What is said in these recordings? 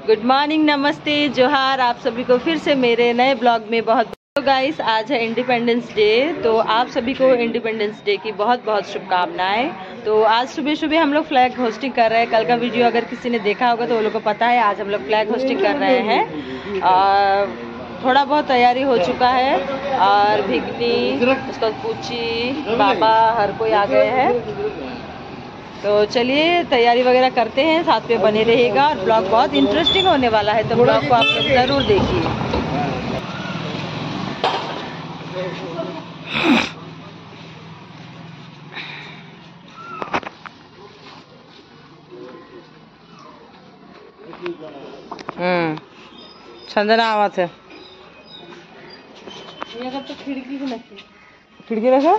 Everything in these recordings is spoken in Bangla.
गुड मॉर्निंग, नमस्ते, जोहार आप सभी को फिर से मेरे नए ब्लॉग में बहुत। तो गाइस, आज है इंडिपेंडेंस डे, तो आप सभी को इंडिपेंडेंस डे की बहुत बहुत शुभकामनाएं। तो आज सुबह सुबह हम लोग फ्लैग होस्टिंग कर रहे हैं। कल का वीडियो अगर किसी ने देखा होगा तो वो लोग को पता है, आज हम लोग फ्लैग होस्टिंग कर रहे हैं। और थोड़ा बहुत तैयारी हो चुका है और भिगनी, उसका पूछी, पापा, हर कोई आ गए हैं। तो चलिए तैयारी वगैरह करते हैं, साथ में बने रहिएगा और ब्लॉग बहुत इंटरेस्टिंग होने वाला है, तो ब्लॉग को आप लोग ज़रूर देखिए। संजना आवत है। तो खिड़की रखा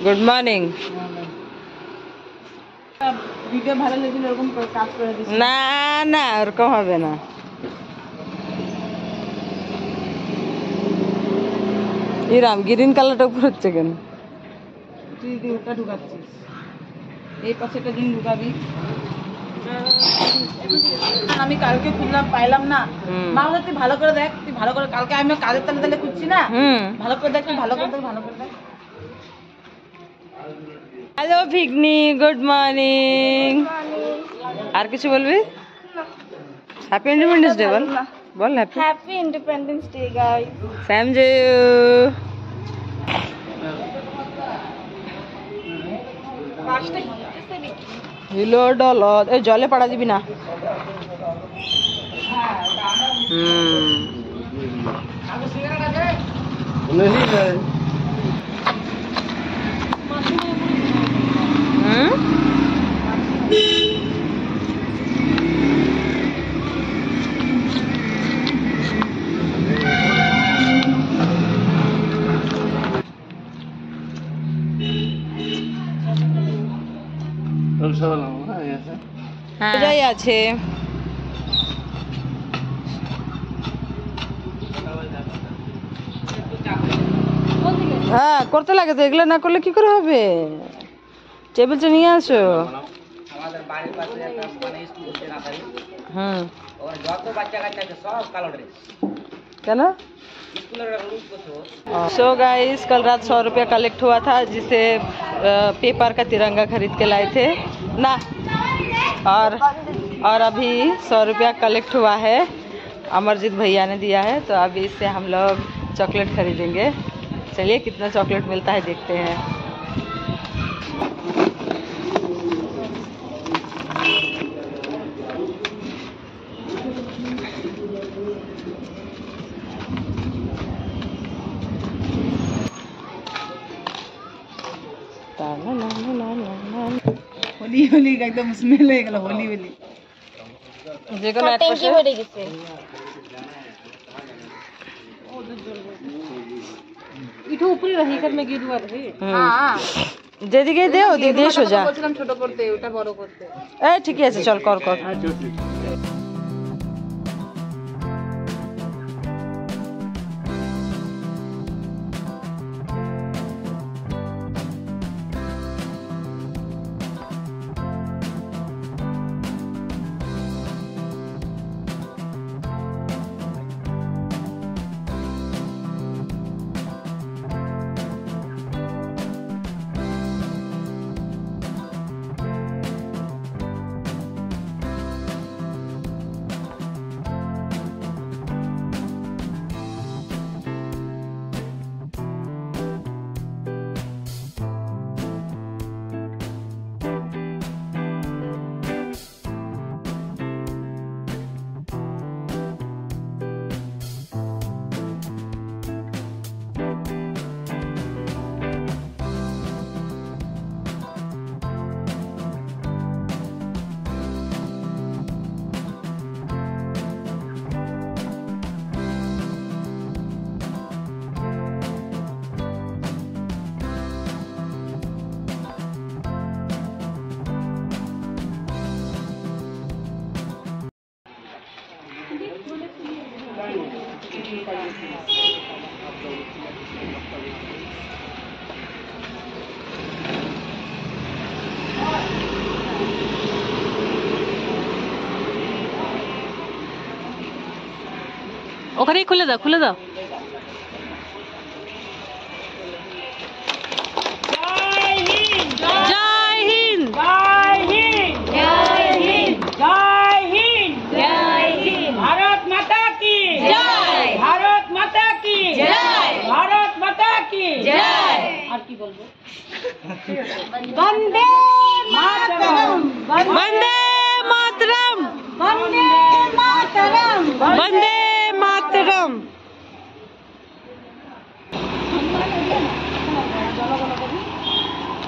गुड मॉर्निंग। ভিডিও ভালো লাগলে এরকম কাজ করে দিস না, না এরকম হবে না। ইরাম গ্রিন কালারটা উপর হচ্ছে কেন? তুই ওটা ঢুকাচ্ছিস, এই পাশেটা দিন ঢুকাবি। আমি কালকে খুললাম, পাইলাম না। মা বলে তুই ভালো করে দেখ, তুই ভালো করে, কালকে আমি কাজের তালে তালে খুঁজছি না, ভালো করে দেখ, তুই ভালো করে দেখ, ভালো করে দেখ। हेलो भिगनी, गुड मॉर्निंग। আর কিছু বলবি? হ্যাপি ইন্ডিপেন্ডেন্স ডে বল, বল happy independence day guys. Same যে হিলো ডল এই জলে পড়া দিবি না। যাই আছে হ্যাঁ করতে লাগে তো, এগুলো না করলে কি করে হবে? টেবিলটা নিয়ে আসো। क्या ना? सो गाइस, कल रात 100 रुपया कलेक्ट हुआ था, जिसे पेपर का तिरंगा खरीद के लाए थे ना। और अभी 100 रुपया कलेक्ट हुआ है, अमरजीत भैया ने दिया है, तो अभी इससे हम लोग चॉकलेट खरीदेंगे। चलिए कितना चॉकलेट मिलता है देखते हैं। होली होली एकदम स्मेल হয়ে গেল, होली होली যে কোন এক পাশে পড়ে গেছে। ইটো উপরে রাখি কর, मैं गिरवा दे। हां যেদিকে দে ওদিকে দিয়ে সোজা বলছিলাম ছোট করতে, ওটা বড় করতে। এই ঠিক আছে, চল কর কর। ওখানেই খুলে দাও, খুলে দাও। জয় হিন্দ, জয় হিন্দ, জয় হিন্দ, জয় হিন্দ, জয় হিন্দ। ভারত মাতা কি জয়, ভারত মাতা কি জয়, ভারত মাতা কি জয়। আর কি বলবো? বন্দে মাতরম, বন্দে মাতরম, বন্দে মাতরম, বন্দে মাতরম।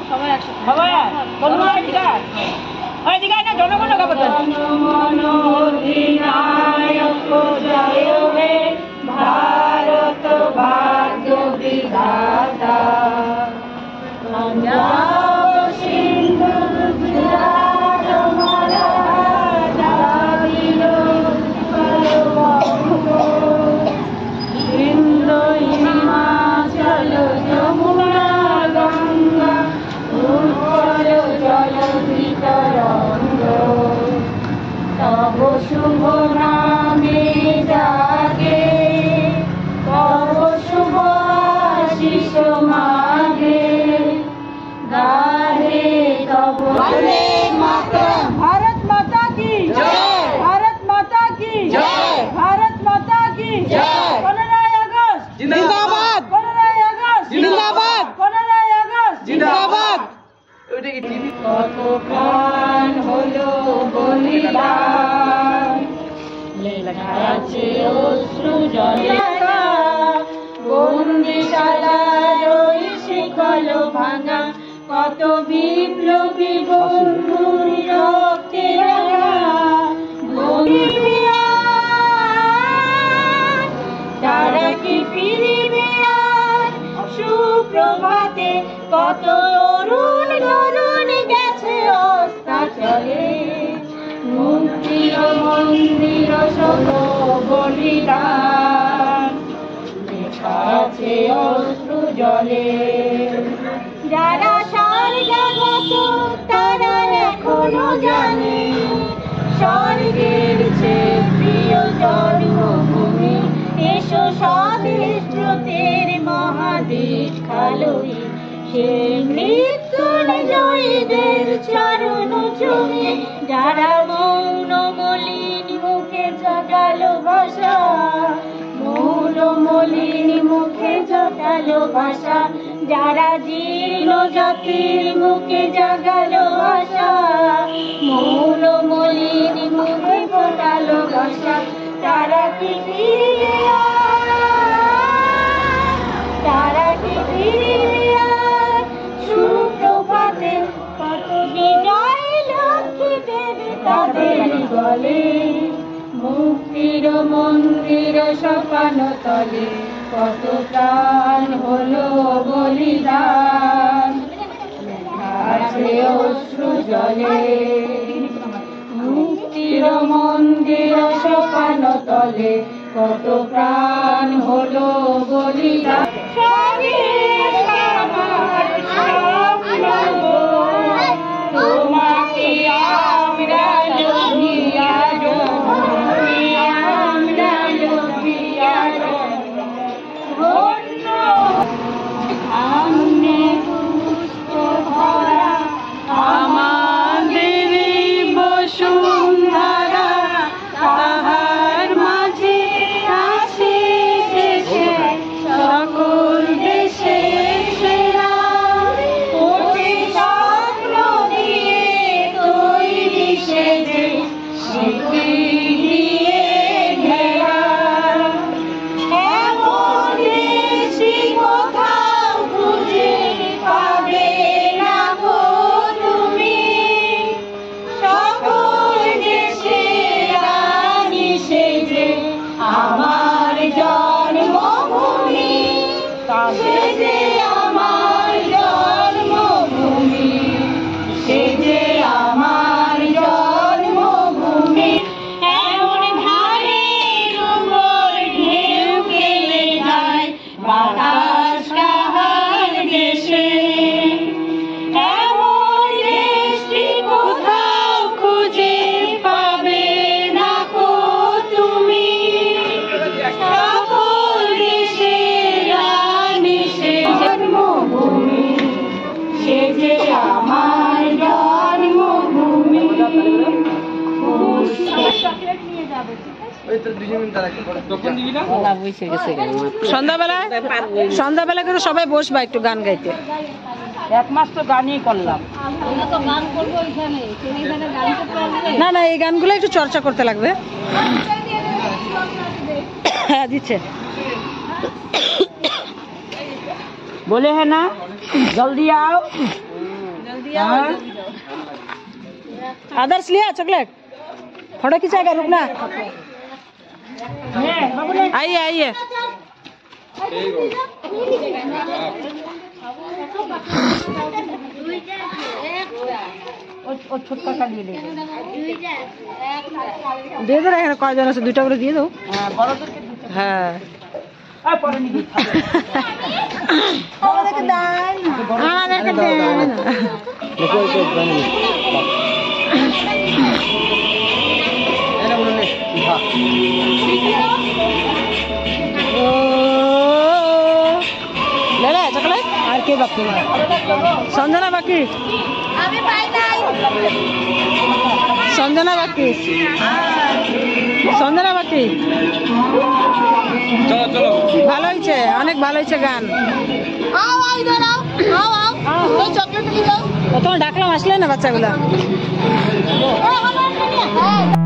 সবাই একসাথে, সবাই বলবো। এদিকে না, জনগণ গাবো। জনগণ অধিনায়ক জয় হে ভারত ভাগ্য বিধাতা। পাঞ্জাব সিন্ধু গুজরাট মারাঠা সিন্ধু হিমাচল যমুনা গঙ্গা উৎকল জলধি তরঙ্গ। তব শুভ নামে জাগে, তব শুভ আশিস মাগে। গাহে তব বন্দে মাতরম। भारत माता की जय, भारत माता की जय, भारत माता की जय। 15 अगस्त जिंदाबाद, 15 अगस्त जिंदाबाद, 15 अगस्त जिंदाबाद। কত প্রাণ হলো বলিদান, লেখা আছে অশ্রু জলে। বন্দিশালার ওই শিকল ভাঙা, কত বিপ্লবী বন্ধুর রক্তে রাঙা। তারা কি ফিরিবে আর সুপ্রভাতে, কত অরুণ তরুণ গেছে অস্তাচলে। মন্দির মন্দির সব বলিদান, লেখা আছে অশ্রু জলে। যারা স্বর্গগত তারা এখনো জানে, স্বর্গের চেয়ে প্রিয় জন্মভূমি। এসো স্বদেশ স্রোতের মহাদীক্ষা লই, সে মৃত্যুর জয়ীদের চরণ চুমে। যারা মৌন মলিন মুখে জাগালো ভাষা, মৌন মলিন মুখে জাগালো ভাষা। যারা জীর্ণ জাতির মুখে জাগালো ভাষা, মৌন মলিন মুখে ফোটালো ভাষা। তারা কি ফিরিবে আর, তারা কি ফিরিবে আর সুপ্রভাতে, কত বিজয় লক্ষ্মী দেবে তাদের গলে। মুক্তির মন্দির সোপান তলে, কত প্রাণ হলো বলিদান, লেখা আছে অশ্রু জলে। মুক্তির মন্দির সোপান তলে, কত প্রাণ হলো বলিদান। তোমাকে আমরা লুকিয়া আমাদের বসুন্ধরা, তাহার মাঝে আসে সকল সন্ধ্যাবেলা করে সবাই বসবা একটু গান গাইতে। 1 মাস তো গানই করলাম। না না, এই গানগুলো একটু চর্চা করতে লাগবে। হ্যাঁ দিচ্ছে। बोले है ना जल्दी आओ। आदर्श लिया चॉकलेट, फोटो खींचाएगा, रुकना। आइए आइए। छोटका का लिए दे दो रहे कयजन আছে, 2টা করে দিয়ে দাও। হ্যাঁ আমাদেরকে দেন, আমাদেরকে দেন। লে চকলেট। আর কে বাকি? সঞ্জনা বাকি, আমি পাই নাই। সঞ্জনা বাকি, সঞ্জনা বাকি। চলো চলো, ভালো হয়েছে, অনেক ভালো হয়েছে গান। আও আও ইধর আও, আও আও, ওই চকলেট নিয়ে যাও। প্রথমে ডাকলাম, আসলে না বাচ্চাগুলা। হ্যাঁ